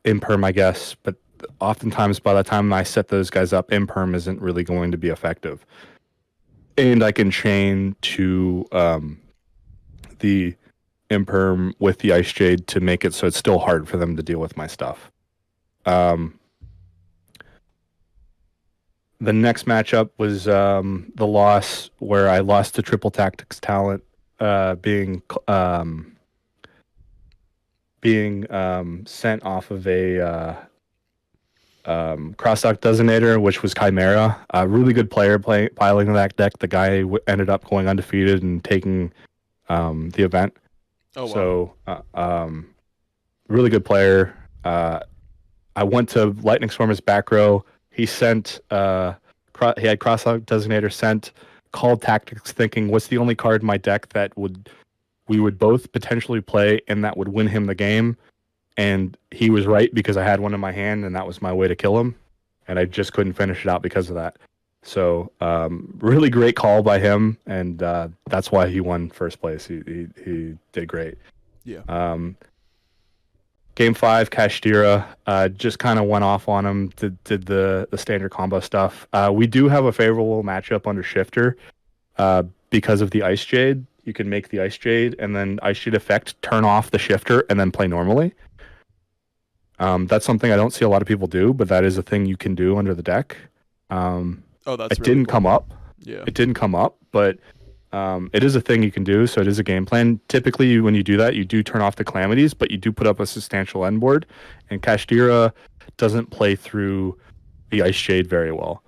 Imperm, I guess. But oftentimes, by the time I set those guys up, Imperm isn't really going to be effective. And I can chain to the Imperm with the Ice Jade to make it so it's still hard for them to deal with my stuff. The next matchup was the loss where I lost to Triple Tactics talent, being sent off of a crosstalk designator, which was Chimera. A really good player piling that deck. The guy ended up going undefeated and taking the event. Oh, wow. So, really good player. I went to Lightning Stormer's back row. He sent, he had Crosstalk Designator sent, called Tactics, thinking, what's the only card in my deck that we would both potentially play and that would win him the game? And he was right because I had one in my hand and that was my way to kill him. And I just couldn't finish it out because of that. So, really great call by him, and that's why he won first place. He did great. Yeah. Game 5, kashtira, just kind of went off on him, did the standard combo stuff. We do have a favorable matchup under Shifter because of the Ice Jade. you can make the Ice Jade and then Ice Jade effect, turn off the shifter, and then play normally. That's something I don't see a lot of people do, but that is a thing you can do under the deck. Oh, that's It really didn't cool. come up. Yeah. It didn't come up, but it is a thing you can do. So it is a game plan. Typically, when you do that, you do turn off the calamities, but you do put up a substantial end board. And kashtira doesn't play through the Ice Jade very well.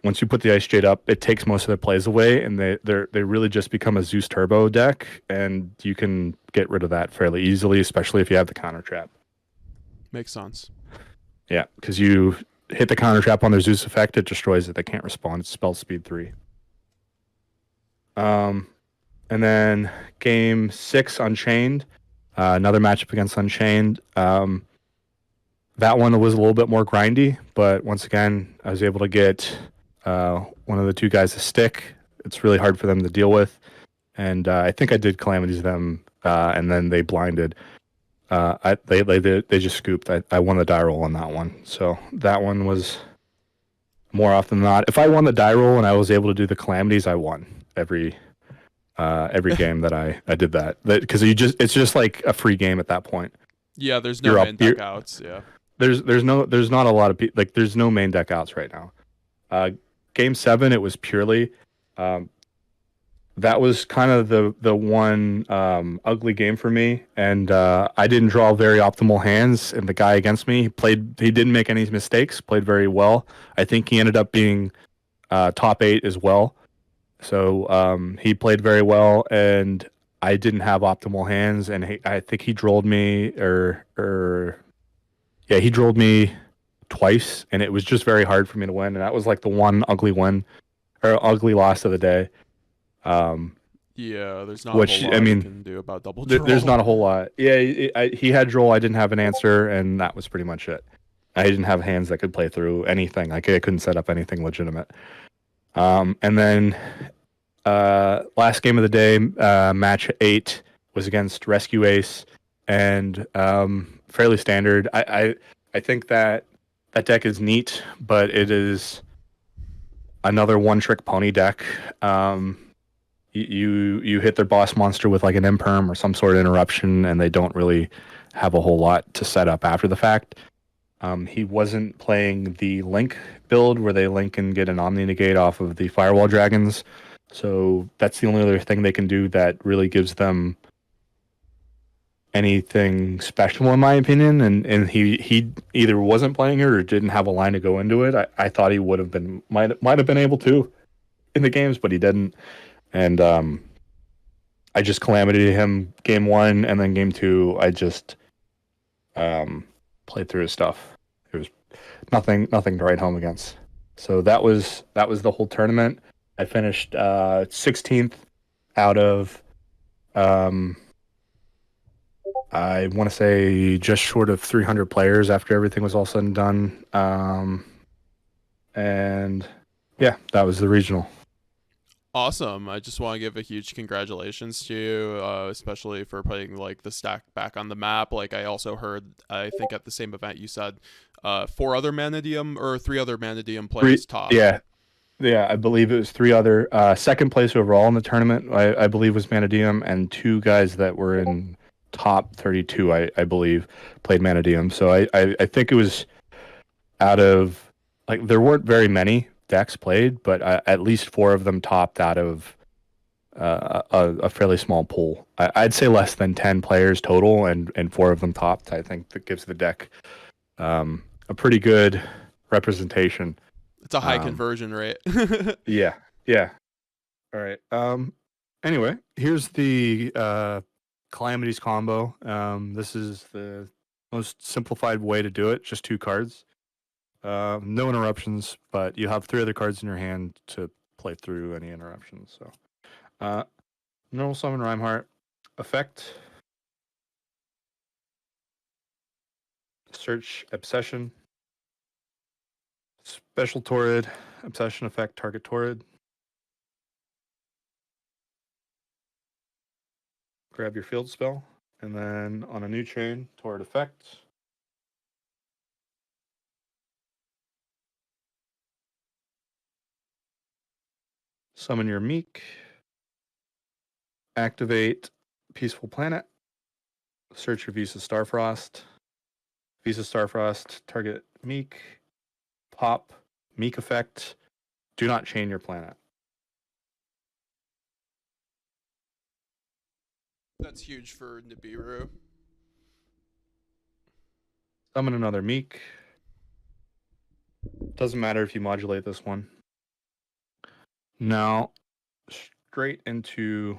Once you put the Ice Jade up, it takes most of their plays away, and they really just become a Zeus Turbo deck, and you can get rid of that fairly easily, especially if you have the counter trap. Makes sense. Yeah, because you hit the counter trap on their Zeus effect, it destroys it. They can't respond. It's spell speed 3. And then game 6, Unchained. Another matchup against Unchained. That one was a little bit more grindy, but once again, I was able to get one of the two guys a stick. It's really hard for them to deal with. And I think I did calamities them, and then they blinded. They just scooped. I won the die roll on that one. So that one was more often than not. If I won the die roll and I was able to do the calamities, I won every game that I did that. Because it's just like a free game at that point. Yeah, there's no main deck outs. Yeah. There's not a lot of people, like there's no main deck outs right now. Game 7, it was purely. That was kind of the one ugly game for me, and I didn't draw very optimal hands. And the guy against me, he didn't make any mistakes, played very well. I think he ended up being top 8 as well. So he played very well, and I didn't have optimal hands, and I think he drolled me, he drolled me twice, and it was just very hard for me to win. And that was like the one ugly win or ugly loss of the day. Yeah, there's not a whole lot you can do about double droll. There's not a whole lot. Yeah, he had droll. I didn't have an answer, and that was pretty much it. I didn't have hands that could play through anything. I couldn't set up anything legitimate. And then last game of the day, match 8 was against Rescue Ace, and fairly standard. I think that deck is neat, but it is another one-trick pony deck. You hit their boss monster with like an imperm or some sort of interruption, and they don't really have a whole lot to set up after the fact. He wasn't playing the Link build where they link and get an Omni Negate off of the Firewall Dragons. So that's the only other thing they can do that really gives them anything special, in my opinion. And he either wasn't playing it or didn't have a line to go into it. I thought he would have been might have been able to in the games, but he didn't. And I just calamity him game 1, and then game 2 I just played through his stuff. It was nothing to write home against. So that was the whole tournament. I finished 16th out of I want to say just short of 300 players after everything was all said and done. And yeah, that was the regional. Awesome. I just want to give a huge congratulations to you, especially for putting like the stack back on the map. Like I also heard, I think at the same event you said 4 other Mannadium or 3 other Mannadium players top. Yeah, I believe it was 3 other. Second place overall in the tournament, I believe, was Mannadium, and 2 guys that were in top 32, I believe, played Mannadium. So I think it was out of, like, there weren't very many decks played, but at least 4 of them topped out of a fairly small pool. I'd say less than 10 players total, and 4 of them topped. I think that gives the deck a pretty good representation. It's a high conversion rate. Yeah. All right. Anyway, here's the calamities combo. This is the most simplified way to do it. Just 2 cards. No interruptions, but you have 3 other cards in your hand to play through any interruptions. So, normal summon Rhymeheart, effect, search obsession, special Torrid, obsession effect, target Torrid. Grab your field spell, and then on a new chain, Torrid effect. Summon your Meek. activate Peaceful Planet, search your Visa Starfrost. Visa Starfrost, target Meek, pop, Meek effect. Do not chain your planet. That's huge for Nibiru. Summon another Meek. Doesn't matter if you modulate this one. Now, straight into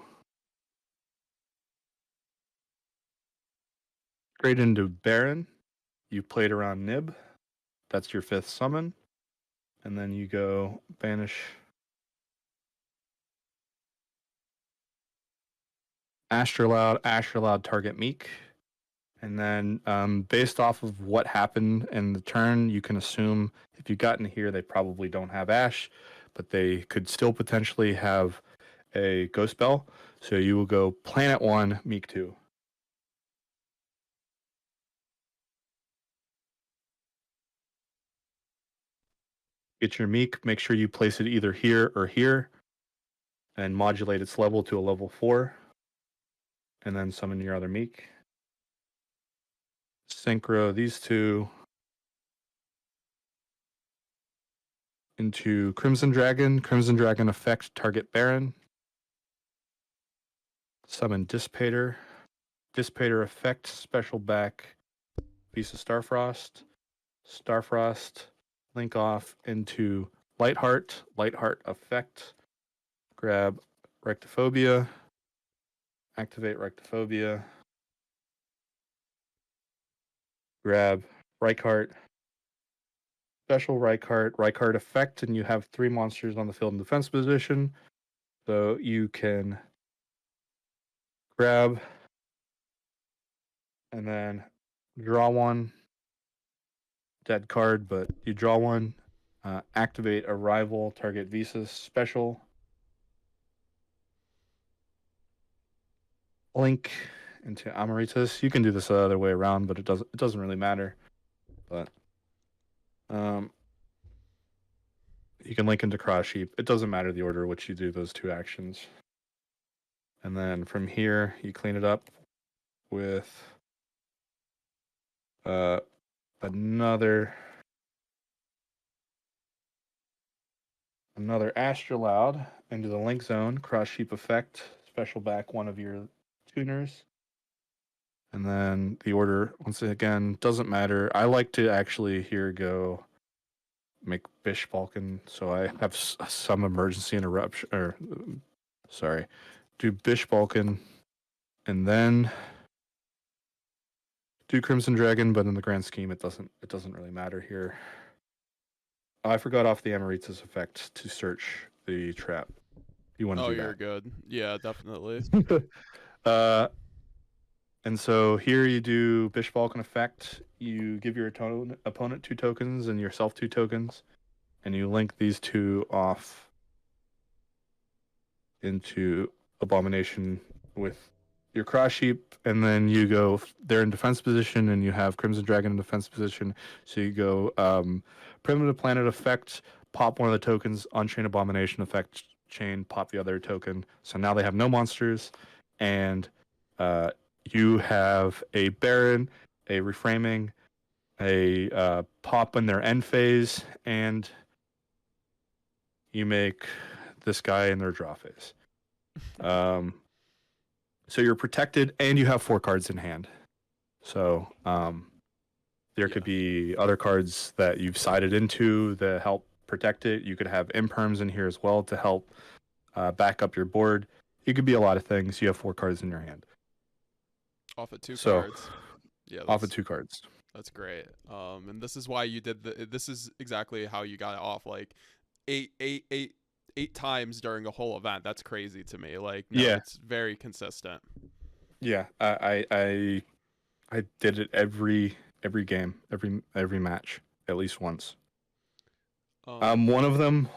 Baron. You played around Nib. That's your 5th summon. And then you go banish Astraloud, target Meek. And then based off of what happened in the turn, you can assume if you got in here, they probably don't have Ash, but they could still potentially have a Ghost Spell. So you will go Planet 1, Meek 2. Get your Meek, make sure you place it either here or here, and modulate its level to a level 4. And then summon your other Meek. Synchro these two into Crimson Dragon. Crimson Dragon effect, target Baron. Summon Dissipator. Dissipator effect, special back, Visa Starfrost. Starfrost, link off into Lightheart. Lightheart effect. Grab Rectophobia. Activate Rectophobia. Grab Reichart. Special Reichart effect, and you have 3 monsters on the field in defense position. So you can grab and then draw one dead card, but you draw one. Activate a rival, target Visas special. Link into Amaritas. You can do this the other way around, but it doesn't really matter. But you can link into Cross Sheep. It doesn't matter the order in which you do those 2 actions. And then from here, you clean it up with another Astraloud into the link zone. Cross Sheep effect. Special back one of your tuners. And then the order, once again, doesn't matter. I like to actually here go make Bish Balkan, so I have some emergency interruption, or sorry, do Bish Balkan, and then do Crimson Dragon, but in the grand scheme, it doesn't really matter here. I forgot off the Amaritas effect to search the trap. You want to do that? Oh, you're good. Yeah, definitely. And so here you do Bish Balkan effect. You give your opponent 2 tokens and yourself 2 tokens, and you link these 2 off into Abomination with your Cross Sheep, and then you go. They're in defense position, and you have Crimson Dragon in defense position. So you go Primitive Planet effect, pop one of the tokens, Unchain Abomination effect, chain, pop the other token. So now they have no monsters, and you have a Baron, a Reframing, a pop in their end phase, and you make this guy in their draw phase. So you're protected, and you have 4 cards in hand. So there could be other cards that you've sided into that help protect it. You could have imperms in here as well to help back up your board. It could be a lot of things. You have 4 cards in your hand. Off of 2 cards. Yeah, off of 2 cards. That's great. And this is why you did this is exactly how you got it off, like 8 times during a whole event. That's crazy to me. Like, no, yeah, it's very consistent. Yeah, I did it every game, every match, at least once. One of them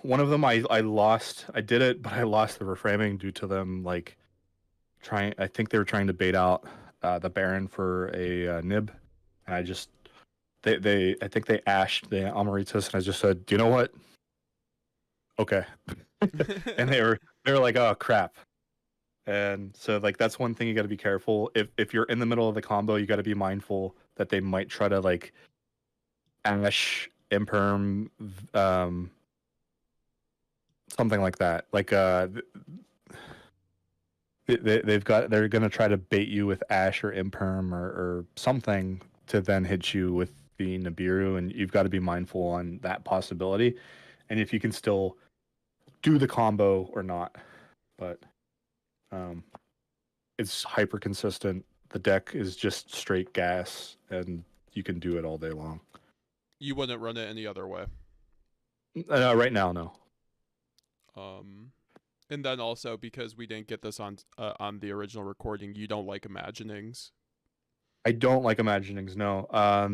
I lost. I did it, but I lost the reframing due to them like trying. I think they were trying to bait out the Baron for a nib, and I just I think they ashed the Amaritas, and I just said, "Do you know what? Okay." And they were like, "Oh crap," And so like that's one thing you got to be careful. If you're in the middle of the combo, you got to be mindful that they might try to like Ash Imperm, something like that. Like they're gonna try to bait you with Ash or Imperm or something to then hit you with the Nibiru, and you've got to be mindful on that possibility, and if you can still do the combo or not. But it's hyper consistent. The deck is just straight gas, and you can do it all day long. You wouldn't run it any other way. Right now, no. And then also because we didn't get this on the original recording, you don't like imaginings. I don't like imaginings. No.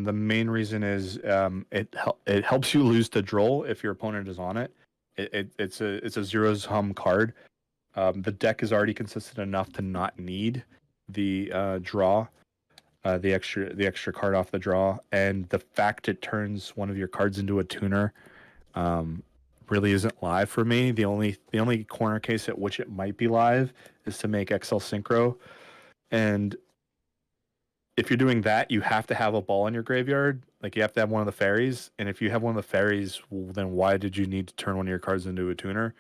The main reason is it helps you lose the droll if your opponent is on it. It's a zeros hum card. The deck is already consistent enough to not need the draw, the extra card off the draw, and the fact it turns one of your cards into a tuner really isn't live for me. The only corner case at which it might be live is to make XL Synchro, and if you're doing that, you have to have a ball in your graveyard. Like you have to have one of the fairies, and if you have one of the fairies, well, then why did you need to turn one of your cards into a tuner?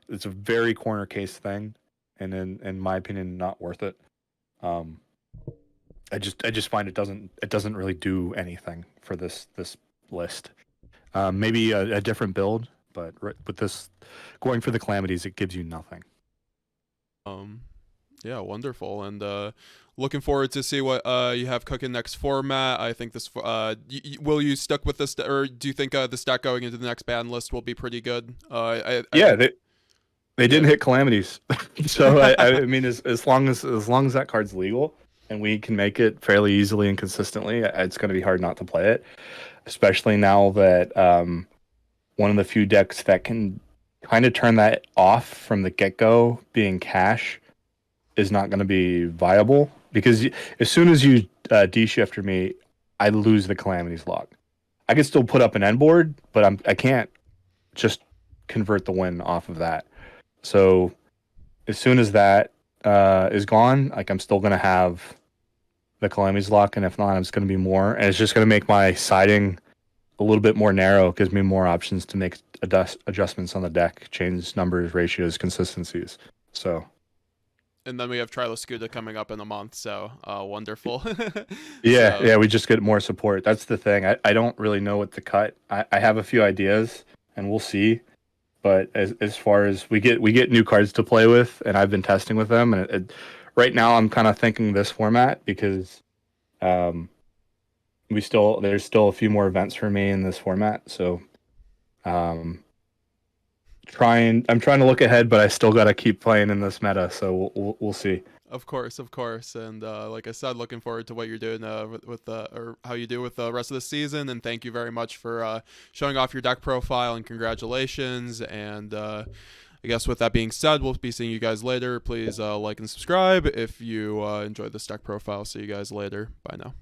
It's a very corner case thing, and in my opinion, not worth it. I just find it doesn't really do anything for this list. Maybe a different build, but with this going for the calamities, it gives you nothing. Yeah, wonderful, and looking forward to see what you have cooking next format. I think this will you stuck with this, or do you think the stack going into the next ban list will be pretty good? They didn't hit calamities, so I mean, as long as that card's legal and we can make it fairly easily and consistently, it's going to be hard not to play it, especially now that one of the few decks that can kind of turn that off from the get-go, being Cash, is not going to be viable, because as soon as you de-shifter me, I lose the calamities lock. I can still put up an end board, but I can't just convert the win off of that. So as soon as that is gone, like I'm still going to have the calamities lock, and if not, it's going to be more, and it's just going to make my siding a little bit more narrow. It gives me more options to make adjustments on the deck, change numbers, ratios, consistencies. So. And then we have Triloscuta coming up in a month, so wonderful. Yeah, we just get more support. That's the thing. I don't really know what to cut. I have a few ideas, and we'll see. But as far as we get new cards to play with, and I've been testing with them, and right now I'm kind of thinking this format, because there's still a few more events for me in this format. So I'm trying to look ahead, but I still got to keep playing in this meta. So we'll see. Of course, and like I said, looking forward to what you're doing with or how you do with the rest of the season. And thank you very much for showing off your deck profile, and congratulations. And I guess with that being said, we'll be seeing you guys later. Please like and subscribe if you enjoyed this deck profile. See you guys later. Bye now.